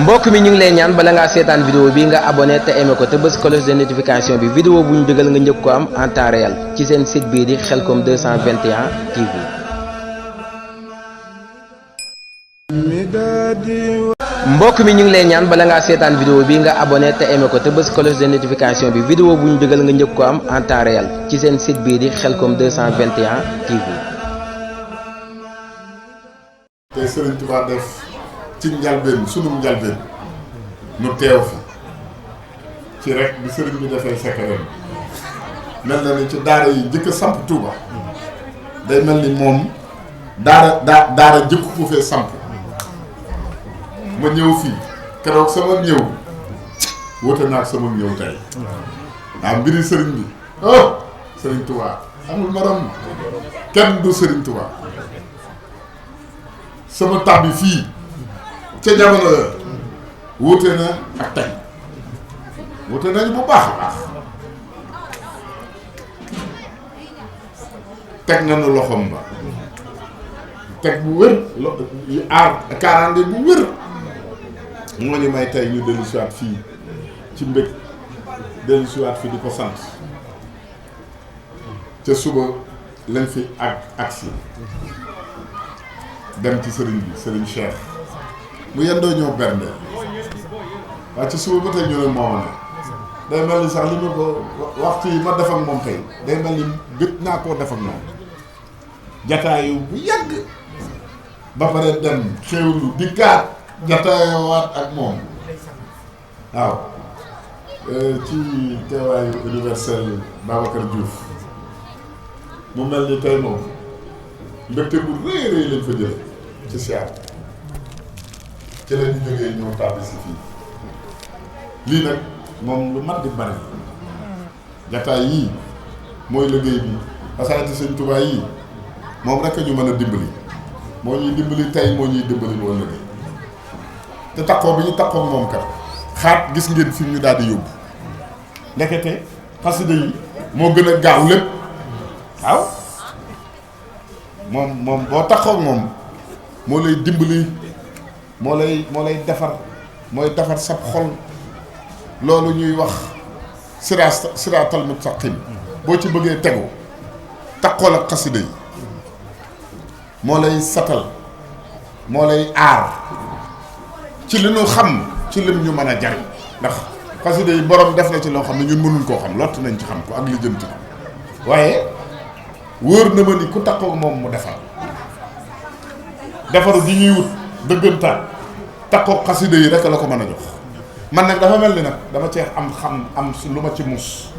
mbokk mi ñu ngi lay ñaan bala ngaa seetaan vidéo bi nga abonné te aimé ko te bës cloche de notification bi vidéo bu ñu dugal nga njëkk ko am en temps réel ci seen site bii di Khelcom 221 TV. mbokk mi ñu ngi lay ñaan bala ngaa seetaan vidéo bi nga abonné te aimé ko te bës cloche de notification bi vidéo bu ñu dugal nga njëkk ko am en temps réel ci seen site bii di Khelcom 221 TV. te Serigne Touba def ci njalbeen sunu njalbeen nu teew fi ci rek bi Serigne bi defee sekkareem mel na ni ci daara yi njëkk a samp Touba day mel ni moom daara jëkku ko fee samp ma ñëw fii keroog sama ñëw wute naa sama ñëw tey waaw mbiri Serigne bi oh Serigne Touba amul morom kenn du Serigne Touba sama tàbbi fii ca jamono la wuute na ak tey wuute nañu bu baax a baax teg nañu loxoom ba teg bu wér aar kaaraange bu wér moo ñu may tey ñu dellusiwaat fii ci mbég dellusiwaat fii di ko sant ca suba lañ fi agsi dem ci sëriñ bi sëriñ Cheikh mu yendoo ñëw bernde waaye ci suba ba tey ñu ne mooma ne day mel ni sax li ma ko waxtu yi ma def ak moom tey day mel ni gëj naa koo def ak moom jataayu bu yàgg ba pare dem xéwlu di kaat jataayawaat ak moom waaw ci teewaayu universel Wakeur Diouf mu mel ni tey moom mbégte bu rëy rëy lañ fa jële ci siyaar ci la ñu jógee ñëw tàbbi si fii lii nag moom lu mat di bari jataay yii mooy liggéey bi asaati Sëñ Touba yii moom rek ñu mën a dimbali moo ñuy dimbali tey moo ñuy dimbali moo liggéey te takkoo bi ñu takkoo moom kat xaat gis ngeen fi ñu daal di yóbbu ndekete xasida yi moo gën a gaaw lépp waaw moom boo taxaw moom moo lay dimbali moo lay defar mooy defar sab xol loolu ñuy wax siraatal mustaqim boo ci bëggee tegu taxool ak xasida yi moo lay satal moo lay aar ci li ñu xam ci lim ñu mën a jariñ ndax xasida yi borom def na ci loo xam ne ñun mënuñ koo xam lott nañ ci xam ko ak li jëm ci ko waaye wóor na ma ni ku taxaw moom mu defar defaru di ñuy wut dëggantaan taxaw xasida yi rek la ko mën a jox man nag dafa mel ni nag dama cee am lu ma ci mus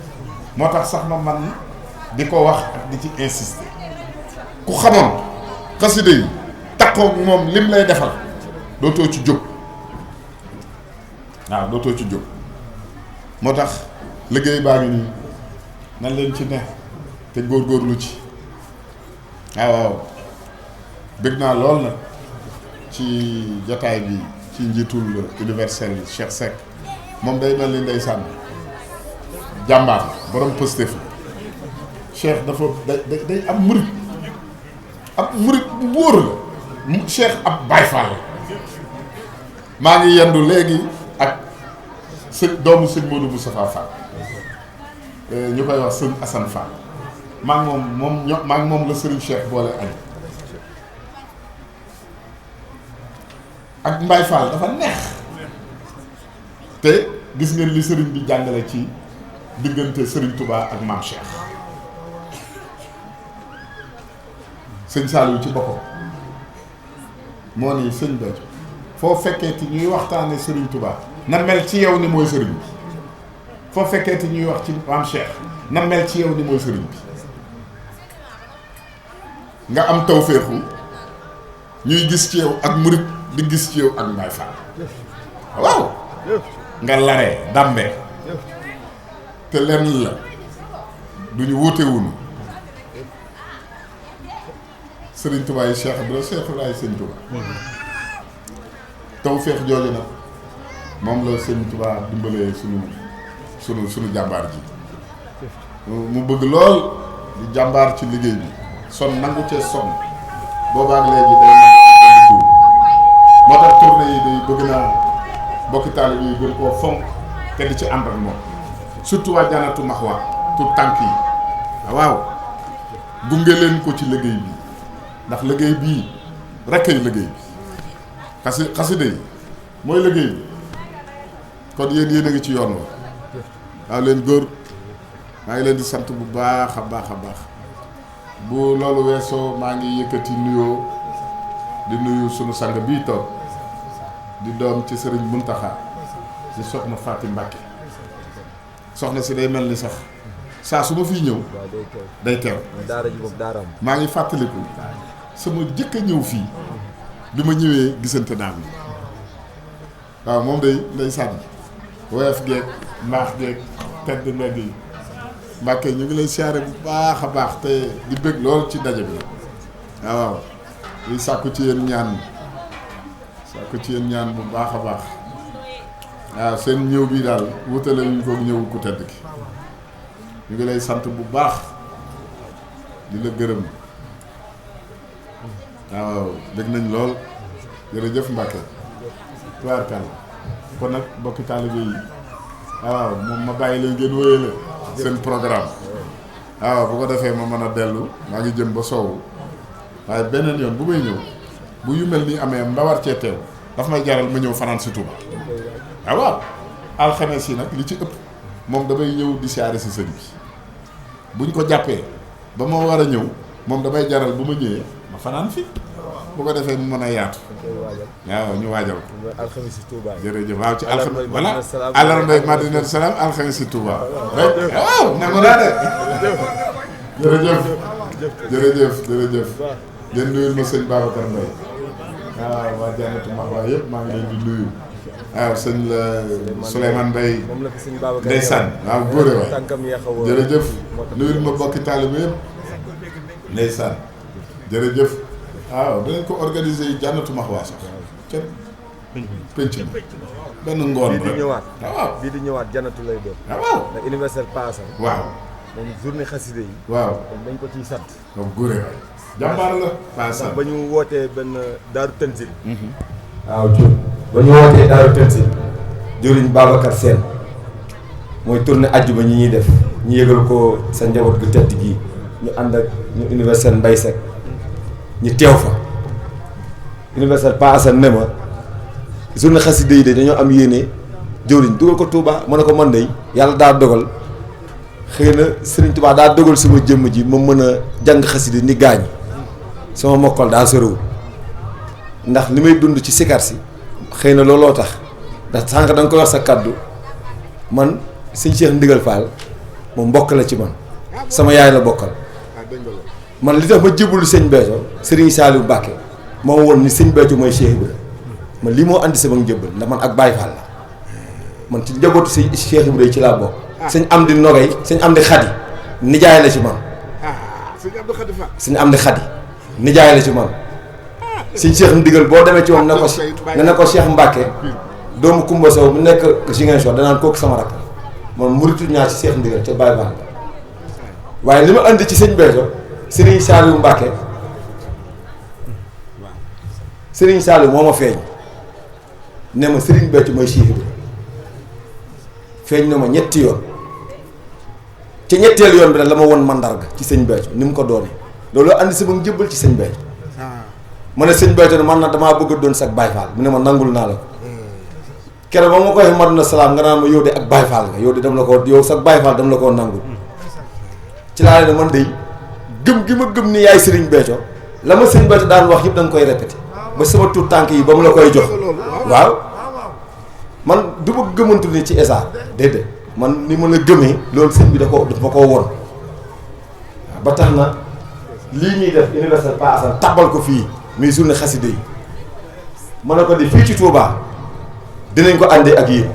moo tax sax ma man di ko wax ak di ci insister ku xamoon xasida yi taxaw moom lim lay defal dootoo ci jóg waaw dootoo ci jóg moo tax liggéey baa ngi nii nan leen ci ne te góorgóorlu ci waaw bëgg naa lool nag ci jataay bi ci njiitul universel Cheikh Seck moom day mel ni ndeysaan jàmbaar borom Pastef la Cheikh dafa day am murit bu wóor la Cheikh ab Baay Faal la maa ngi yendu léegi ak doomu sëñ Modou Moustapha Fall ñu koy wax sëñ Assane Fall maa ngi moom la Serigne Cheikh boole añ ak Mbaye Fall dafa neex te gis ngeen li Serigne bi jàngale ci diggante Serigne Touba ak Maam Cheikh sëñ Saliou ci boppam moo ni sëñ Béthio foo fekkee ti ñuy waxtaane Serigne Touba na mel ci yow ni mooy Serigne bi foo fekkee ti ñuy wax ci Maam Cheikh na mel ci yow ni mooy Serigne bi nga am tawféexu ñuy gis ci yow ak murit di gis ci yow ak Mbaye Fall waaw nga laree dàmbee te lenn la duñu wuute wunu Serigne Touba yi Cheikh Ibra Cheikh Ibra Serigne Touba tawféex jooju nag moom la Serigne Touba dimbalee sunu jàmbaar ji mu bëgg lool di jàmbaar ci liggéey bi son nangu cee sonn boobaak léegi day moo tax bëgg naa bokki taalibe yi gën koo fonk te di ci ànd ak moom surtout waa Janatu Maxwa tout tànk yi waaw gunge leen ko ci liggéey bi ndax liggéey bii rekk ay liggéey bi xasida yi mooy liggéey bi kon yéen a ngi ci yoon wa waaw leen góor maa ngi leen di sant bu baax a baax a baax bu loolu weesoo maa ngi yëkkati nuyoo di nuyu sunu sang bii toog di doom ci sëriñ Muntaxa di soxna Faati Mbàkke soxna si day mel ni sax saa su ma fiy ñëw day teew maa ngi fàttaliku sama jëkk a ñëw fii bi ma ñëwee gisante naa mi waaw moom day sànni woyof geeg mbaax geeg tedd mbedd yi Mbàkke ñu ngi lay siyaare bu baax a baax te di bëgg lool ci daje bi waaw di sàkku ci yéen ñaan bu baax a baax waaw seen ñëw bi daal wutale ñu ko ñëw ku tedd ki ñu ngi lay sant bu baax di la gërëm waaw dégg nañ lool jërëjëf Mbàkke tubaarkàlla kon nag bokki taalibe yi waaw moom ma bàyyi leen ngeen wéyale seen programme waaw bu ko defee ma mën a dellu maa ngi jëm ba soowu waaye beneen yoon bu may ñëw bu yu mel ni amee mba war cee teew daf may jaral ma ñëw fanaan si Touba waaw alxames yi nag li ci ëpp moom damay ñëw di siyaare si sëñ bi buñ ko jàppee ba ma war a ñëw moom damay jaral bu ma ñëwee ma fanaan fi bu ko defee mu mën a yaatu waaw ñu waajal ko alxames si Touba jërëjëf waaw ci alxames voilà àllarba Madina Salaam alxames si Touba rek waaw nangu naa de jërëjëf ngeen nuyul ma sëñ Babacar Mbaye waaw waa Janatu Maxwa yëpp maa ngi leen di nuyu waaw sëñ la Souleymane Mbaye ndeysaan waaw góore waay jërëjëf nuyul ma bokki taalibe yëpp ndeysaan jërëjëf waaw dinañ ko organiser Janatu Maxwa sax ca penc mi benn ngoon rek bii di ñëwaat Janatu lay doon waaw ndax universel paasa waaw moom journée xasida yi waaw dañ ko ciy sant waaw góore waay jàmbaar la paasa ba ñu wootee benn daaru Tanzil waaw ba ñu wootee daaru Tanzil jëriñ Babacar Sène mooy tournée ajjuma ñi ñuy def ñu yëgal ko sa njaboot gu tedd gi ñu ànd ak ñu universel Mbay Sekk ñu teew fa universel paasa ne ma journée xasida yi de dañoo am yéene jëwriñ dugal ko Touba ma ne ko man de yàlla daa dogal xëy na Serigne Touba daa dogal sama jëmm ji ma mën a jàng xasida ni gaañ sama mokkal daa soriwul ndax li may dund ci sikar si xëy na looloo tax ndax sànq da nga koy wax sa kaddu man sëñ Cheikh Ndigal Fall moom mbokk la ci man sama yaay la bokkal man li tax ma jébbalu sëñ Béthio Serigne Saliou Mbacké moo woon ni sëñ Béthio mooy Cheikh Ibra man lii moo andi sama njëbbal ndax man ak Baye Fall la man ci njabootu sëñ Cheikh Ibra ci laa bokk sëñ Amdi Nogay sëñ Amdi Xadi nijaay la ci man sëñ Amdi Xadi nijaay la ci man sëñ Cheikh Ndigal boo demee ci moom nga ne ko Cheikh Mbacké doomu Kumba Sow mu nekk Ziguinchor danaan kooku sama rakk man muritu ñaar ci Cheikh Ndigal ca Baye Fall waaye li ma andi ci sëñ Béthio Serigne Saliou Mbacké Serigne Saliou moo ma feeñ ne ma Serigne Béthio mooy Cheikh Ibra feeñ na ma ñetti yoon ca ñetteelu yoon bi nag la ma won mandarga ci sëñ Béthio ni mu ko doone loolu andi sama njëbbal ci sëñ Béthio ma ne sëñ Béthio ne man na damaa bëgg a doon sag Baye Fall mu ne ma nangul naa la ko keroog ba ma koy Madina Salaam nga naan ma yow de ak Baye Fall nga yow de dama la ko yow sag Baye Fall dama la koo nangul ci laa ne man de gëm gi ma gëm ni yaay Serigne Béthio la ma sëñ Béthio daan wax yëpp da nga koy répété ba sama tuut tànk yi ba mu la koy jox waaw man du ma gëmantu ni ci esa déedéet man ni ma la gëmee loolu sëñ bi dafa koo won ba tax na lii ñuy def universel Pa Assane tabal ko fii muy journée xasida yi mën na ko di fii ci Touba dinañ ko àndee ak yéen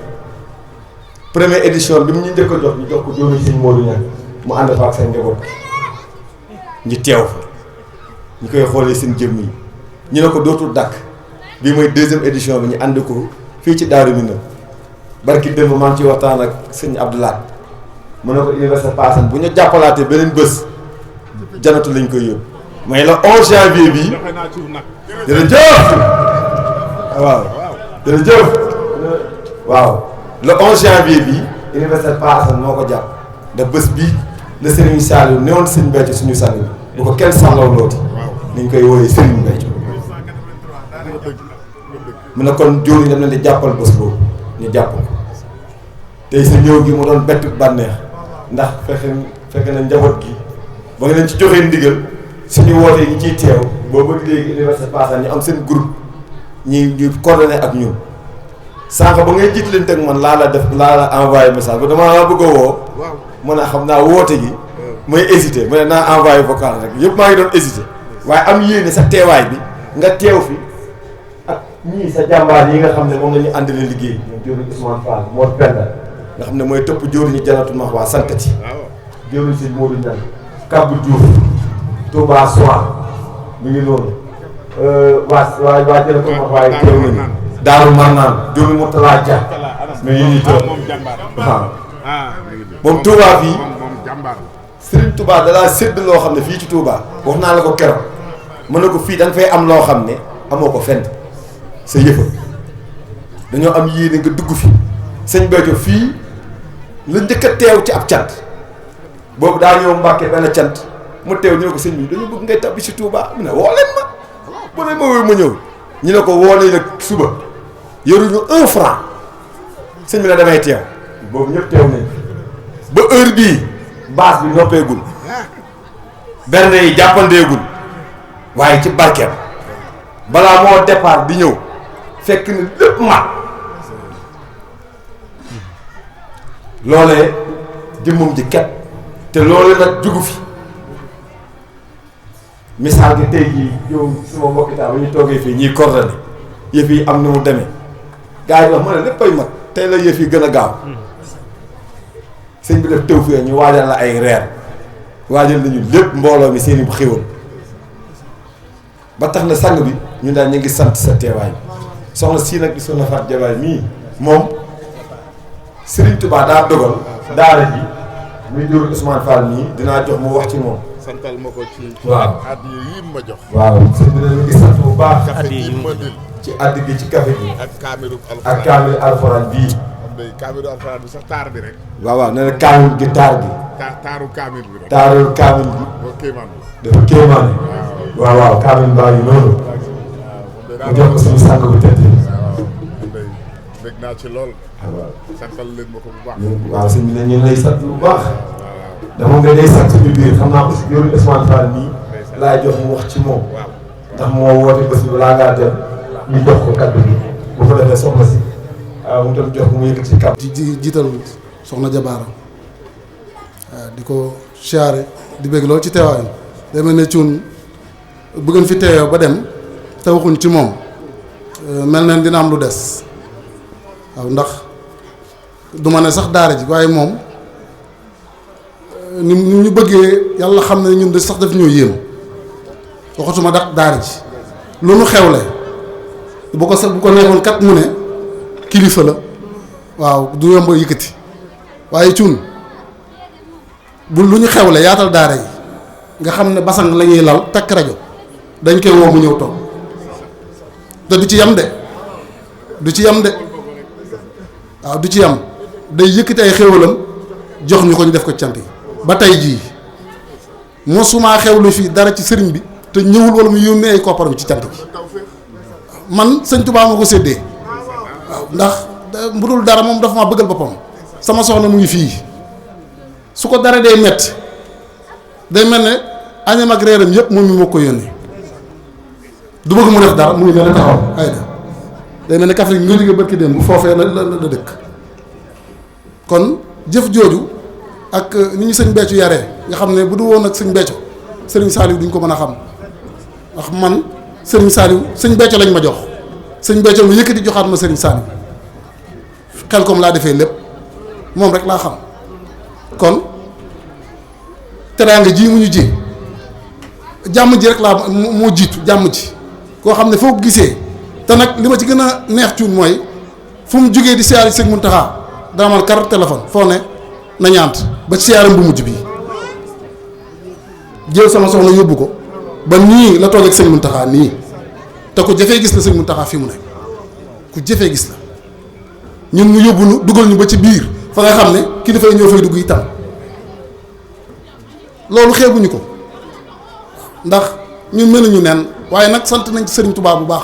première édition bi mu ñu njëkk a jox ñu jox ko jóomi sëñ Modou Niang mu ànd fa ak seen njaboot ñu teew fa ñu koy xoolee seen jëmm yi ñu ne ko dootul dàkk bii mooy deuxième édition bi ñu ànd ko fii ci Darou Ninan barki démb maa ngi ciy waxtaan ak sëñ Abdoulaye mu ne ko universel Pa Assane bu ñu jàppalaatee beneen bés janatu lañ koy yóbbu mooy le 11 janvier bii jërëjëf waaw jërëjëf waaw le 11 janvier bi université Pa Assane moo ko jàpp da bés bii la Serigne Saliou newoon Serigne Béthio suñu sang bi bu ko kenn sàllaw looti ni ñu koy wooyee Serigne Béthio mu ne kon jóor yi dem leen di jàppal bés boobu ñu jàpp ko tey sa ñëw gi mu doon bett bànneex ndax fexe na njaboot gi ba nga leen ci joxee ndigal suñu wootee ñi ciy teew boobu léegi université Pa Assane ñu am seen groupe ñu coordonné ak ñun sànq ba ngay jiitalante ak man laa la envoyé message ba dama la bëgg a woo mën a xam naa woote gi may hésité mu ne naa envoyé vocal rek yëpp maa ngi doon hésité waaye am yéene sa teewaay bi nga teew fi ak ñii sa jàmbaar yi nga xam ne moom la ñu àndale liggéey ñoom jëruñ Ousmane Fall moo penda nga xam ne mooy topp jëruñu Janatu Max waa santati jëruñ si Modou Ninan Kabou Diouf Touba Soir mi ngi noonu waa Janatu Max waaye teew nañu Darou Marnaan jëruñ Moutala Dia mais yéen ñi toog waaw moom Touba fii Serigne Touba da laa sédd loo xam ne fii ci Touba wax naa la ko keroog mën na ko fii da nga fay am loo xam ne amoo ko fenn sa yëfa dañoo am yéene nga dugg fi sëñ Béthio fii la njëkk a teew ci ab cant boobu daa ñëw Mbàkke benn cant mu teew ñu ne ko sëñ bi dañu bëgg ngay tabbi si Touba mu ne woo leen ma bu ne ma wooyu ma ñëw ñu ne ko woo nañ nag suba yoruñu 1 franc sëñ bi ne damay teew boobu ñëpp teew nañ ba heure bii baas bi noppeegul berne yi jàppandeegul waaye ci barkeem balaa moo départ di ñëw fekk na lépp mat loolee jëmmam ji ket te loole nag jugu fi misaal gi tey jii yow sama mbokki taal ba ñu toogee fii ñiy coordonné yëf yi am na mu demee gars yi wax ma ne léppay mat tey la yëf yi gën a gaaw sëñ bi def tew fii ñu waajal la ay reer waajal nañu lépp mbooloo mi seeni bu xéwal ba tax na sang bi ñun daal ñu ngi sant sa teewaay soxna sii nag di soxna Fatou Jabaay mii moom Serigne Touba daa dogal daara ji muy jur Ousmane Fall mii dinaa jox mu wax ci moom. santal ma ko ci. waaw addi yi ma jox. waaw sëñ bi ñu ngi sant bu baax. addi yi ma dil ci addi gi ci café gi. ak kaamilu alxuraan ak kaamilu alxuraan bii. am day kaamilu alxuraan bi sax taar bi rek. waaw waaw nee na kaamil gi taar gi. taaru kaamil bi rek. taarul kaamil gi. boo kéemaan dafa kéemaane. waaw waaw kaamil baa ngi noonu. mu jox ko suñu sànq bu tëdd. dégg naa ci lool. waaw santal leen ma ko bu baax. waaw sëñ bi ne ñu lay sant bu baax. dama nga day sant suñu biir xam naa aussi yoru Ousmane Fall nii laay jox mu wax ci moom. ndax moo woote bés bi balaa ngaa dem ñu jox ko kaddu gi bu ko defee soxna si waaw mu tam jox ko mu yëkkati ci kaddu. di jiital soxna Jabaara di ko siyaare di bëgg loolu ci teewaayam day mel ne Thioune bu ngeen fi teewee ba dem te waxuñ ci moom mel na dina am lu des waaw ndax du ma ne sax daara ji waaye moom ni ñu bëggee yàlla xam ne ñun de sax daf ñoo yéem waxatuma daara ji lu nu xewle bu ko sax bu ko neexoon kat mu ne kilifa la waaw du yomb yëkkati waaye Thioune bu lu ñu xewle yaatal daara yi nga xam ne basang la ñuy lal takk rajo dañ koy woo mu ñëw toog te du ci yam de waaw du ci yam day yëkkati ay xéwalam jox ñu ko ñu def ko cant yi ba tey jii mosuma xewlu fii dara ci sëriñ bi te ñëwul wala mu yónnee ay kopparam ci cant gi man sëñ Touba ma ko séddee waaw ndax bu dul dara moom dafa ma bëggal boppam sama soxna mu ngi fii su ko dara day metti day mel ne añam ak reeram yëpp moom mi moo ko yónnee du bëgg mu def dara mu ngi gën a taxaw ay da day mel ne Kaffrine nga jóge barki dem bu foofee la dëkk kon jëf jooju ak ni ñu sëñ Béthio yaree nga xam ne bu du woon ak sëñ Béthio sëriñ Saliou duñ ko mën a xam ndax man sëriñ Saliou sëñ Béthio lañ ma jox sëñ Béthio mu yëkkati joxaat ma sëriñ Saliou xel comme laa defee lépp moom rek laa xam kon teraanga ji mu ñu ji jàmm ji rek laa moo jiitu jàmm ji koo xam ne foo ko gisee te nag li ma ci gën a neex Thioune mooy fu mu jógee di siyaare sëñ Mountakha dana man kar téléphone foo ne na ñaant ba siyaaram bu mujj bi jël sama soxna yóbbu ko ba nii la toog ak sëñ Mountakha nii te ko jafee gis la sëñ Mountakha fi mu ne ku jëfee gis la ñun mu yóbbu nu dugal ñu ba ci biir fa nga xam ne kilifa yi ñoo fay dugg itam loolu xeebuñu ko ndax ñun meluñu nen waaye nag sant nañ ci Serigne Touba bu baax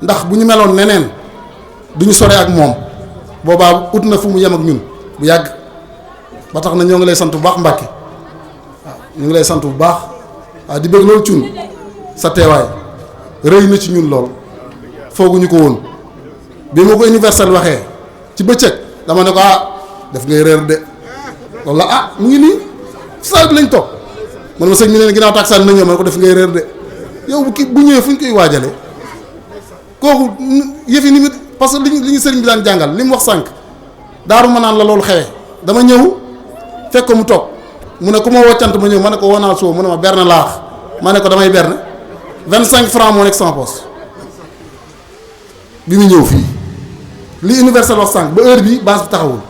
ndax bu ñu meloon neneen duñu sore ak moom boobaa ut na fu mu yem ak ñun bu yàgg ba tax na ñoo ngi lay sant bu baax Mbàkke waaw ñu ngi lay sant bu baax waaw di bëgg loolu Thioune sa teewaay rëy na ci ñun lool fooguñu ko woon bi ma ko universel waxee ci bëccëg dama ne ko def ngay réer de loolu la mu ngi nii saal bi lañ toog man ma sëñ mi neen ginnaaw taksaan na ñëw ma ne ko def ngay réer de yow bu ñëwee fu ñu koy waajale kooku yëfi ni mu parce que li ñu sëriñ bi daan jàngal li mu wax sànq daaru ma naan la loolu xewee dama ñëw fekk ko mu toog mu ne ku ma woccant ma ñëw ma ne ko wonaal soo mu ne ma berne laax ma ne ko damay berne 25 francs moo nekk sans poste bi mu ñëw fii li universel wax sànq ba heure bi base bi taxawul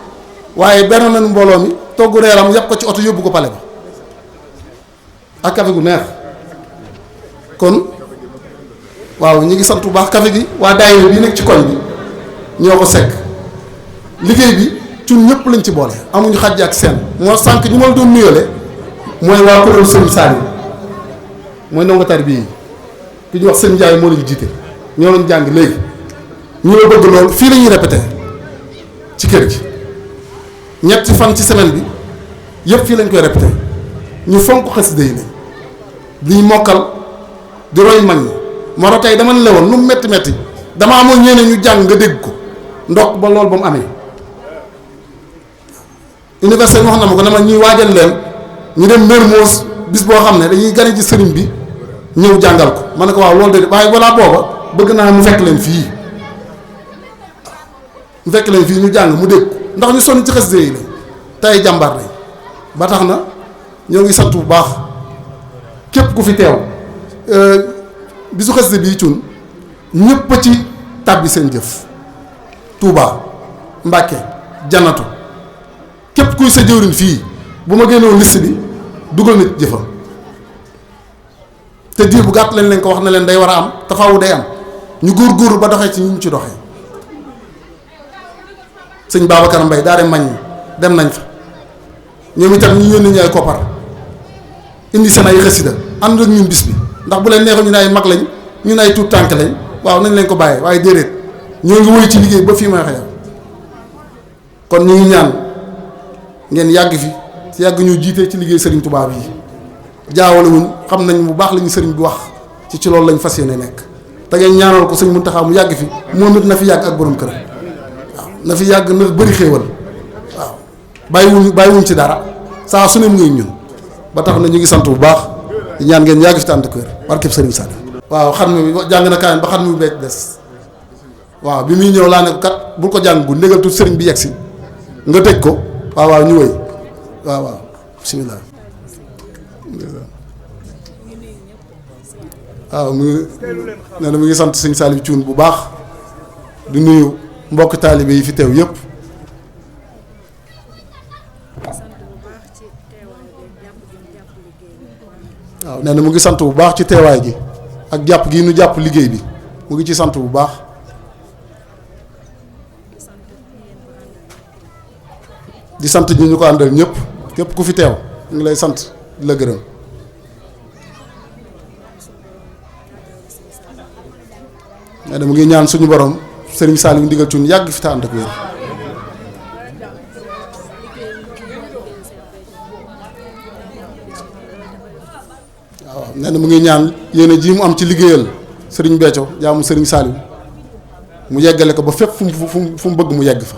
waaye berne nañu mbooloo mi togg reeram yàpp ko ci oto yóbbu ko pale ba ak café gu neex kon waaw ñu ngi sant bu baax café gi waa daayira bi nekk ci koñ bi ñoo ko sekk liggéey bi Thioune ñëpp lañ ci boole amuñu xàjj ak seen moo sànq ñu ma la doon nuyale mooy waa kuréelu sëñ Saliou mooy ndongo tar bii ki ñu wax sëñ Ndiaye moo lañu jiite ñoo lañ jàng léegi ñu la bëgg lool fii la ñuy répété ci kër gi ñetti fan ci semaine bi yëpp fii lañ koy répété ñu fonk xasida yi lañ di mokkal di roy mag ñi moo tax tey dama ne la woon nu mu métti métti dama amoon ñeneen ñu jàng nga dégg ko ndox ba loolu ba mu amee université wax na ma ko dama ñuy waajal leen ñu dem Mermoz bis boo xam ne dañuy gane ci sëriñ bi ñëw jàngal ko ma ne ko waaw loolu de waaye balaa booba bëgg naa mu fekk leen fii mu fekk leen fii ñu jàng mu dégg ndax ñu sonn ci xasida yi lañ tey jàmbaar lañ ba tax na ñoo ngi sant bu baax képp ku fi teew bisu xasida bii Thioune ñëpp a ci tàbbi seen jëf Touba Mbàkke Janatu képp kuy sa jëwriñ fii bu ma génnoon liste bi dugal nit jëfam te diir bu gàtt lañ leen ko wax na leen day war a am te faaw day am ñu góor-góorlu ba doxee ci ñu ci doxee sëñ Babacar Mbaye daa dem mañ dem nañ fa ñoom itam ñu yónni ñu ay koppar indi seen ay xasida ànd ak ñun bis bi ndax bu leen neexee ñu ne ay mag lañ ñu ne ay tuut tànk lañ waaw nañ leen ko bàyyee waaye déedéet ñoo ngi woy ci liggéey ba fii may waxee kon ñu ngi ñaan ngeen yàgg fi si yàgg ñu jiite ci liggéey Serigne Touba yi jaawale wuñ xam nañ bu baax la ñu Serigne bi wax ci loolu lañ fas yéene nekk te ngeen ñaanal ko sëñ Mountakha mu yàgg fi moom it na fi yàgg ak borom kër waaw na fi yàgg na bëri xéewal waaw bàyyiwuñ ci dara saa su ne mu ngi ñun ba tax na ñu ngi sant bu baax di ñaan ngeen yàgg fi tànt kër barkeb Serigne Sall. waaw xam mi jàng na kaay ba xam mi beeg des waaw bi muy ñëw laa ne ko kat bul ko jàng bu ndégal tuuti Serigne bi yegg si nga tëj ko waaw ñu wëy waaw bisimilah. waaw mu ngi nee na mu ngi sant sëñ Saliou Thioune bu baax di nuyu mbokk taalibe yi fi teew yëpp. waaw nee na mu ngi sant bu baax ci teewaay gi ak jàpp gi nu jàpp liggéey bi mu ngi ci sant bu baax. di sant ñi ñu ko àndal ñëpp képp ku fi teew ñu ngi lay sant di la gërëm. nee na mu ngi ñaan suñu borom Serigne Saliou Ndigal Thioune yàgg fi te ànd ak wér. waaw nee na mu ngi ñaan yéen ji mu am ci liggéeyal Serigne Béthio jaamu Serigne Saliou mu yeggale ko ba fépp fu mu bëgg mu yegg fa.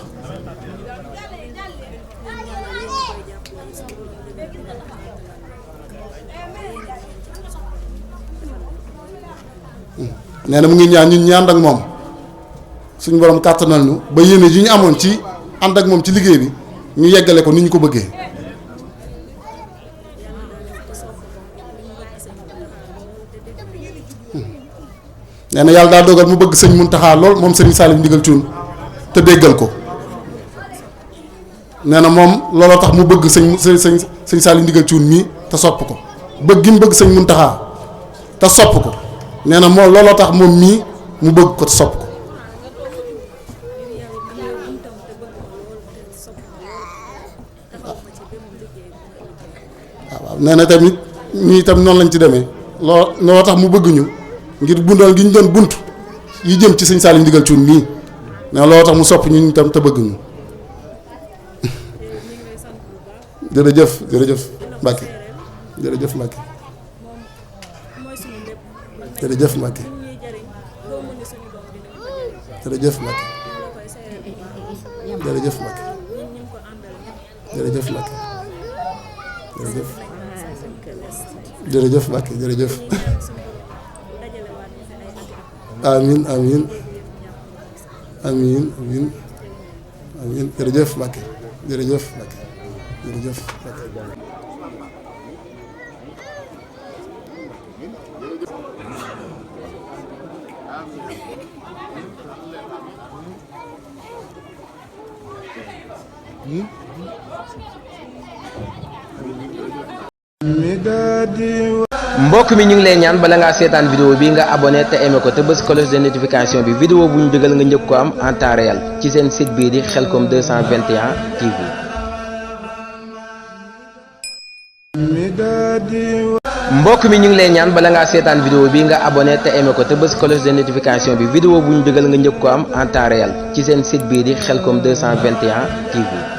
nee na mu ngi ñaan ñun ñi ànd ak moom suñu borom kàttanal ñu ba yéene ji ñu amoon ci ànd ak moom ci liggéey bi ñu yeggale ko ni ñu ko bëggee. nee na yàlla daa dogal mu bëgg sëñ Mountakha lool moom Serigne Saliou Ndigal Thioune te déggal ko nee na moom looloo tax mu bëgg sëñ Saliou Ndigal Thioune mii te sopp ko bëgg gi mu bëgg sëñ Mountakha te sopp ko nee na moom looloo tax moom mii mu bëgg ko te sopp ko waaw nee na tamit ñii itam noonu lañ ci demee loo tax mu bëgg ñu ngir bundal gi ñu doon bunt yi jëm ci sëñ Saliou Ndiguel Thioune nii ne loo tax mu sopp ñu itam te bëgg ñu jërëjëf jërëjëf Mbacke jërëjëf Mbacke jërëjëf Mbacke jërëjëf Mbacke jërëjëf Mbacke jërëjëf Mbacke jërëjëf jërëjëf Mbacke jërëjëf amiin amiin amiin amiin amiin jërëjëf Mbacke jërëjëf Mbacke jërëjëf Mbacke mbokk mi ñu ngi lay ñaan bala ngaa seetaan vidéo bi nga abonné te aimé ko te bës cloche de notification bi vidéo bu ñu dugal nga njëkk ko am en temps réel ci seen site bii di Khelcom 221 TV. mbokk mi ñu ngi lay ñaan bala ngaa seetaan vidéo bi nga abonné te aimé ko te bës cloche de notification bi vidéo bu ñu dugal nga njëkk ko am en temps réel ci seen site bii di Khelcom 221 TV.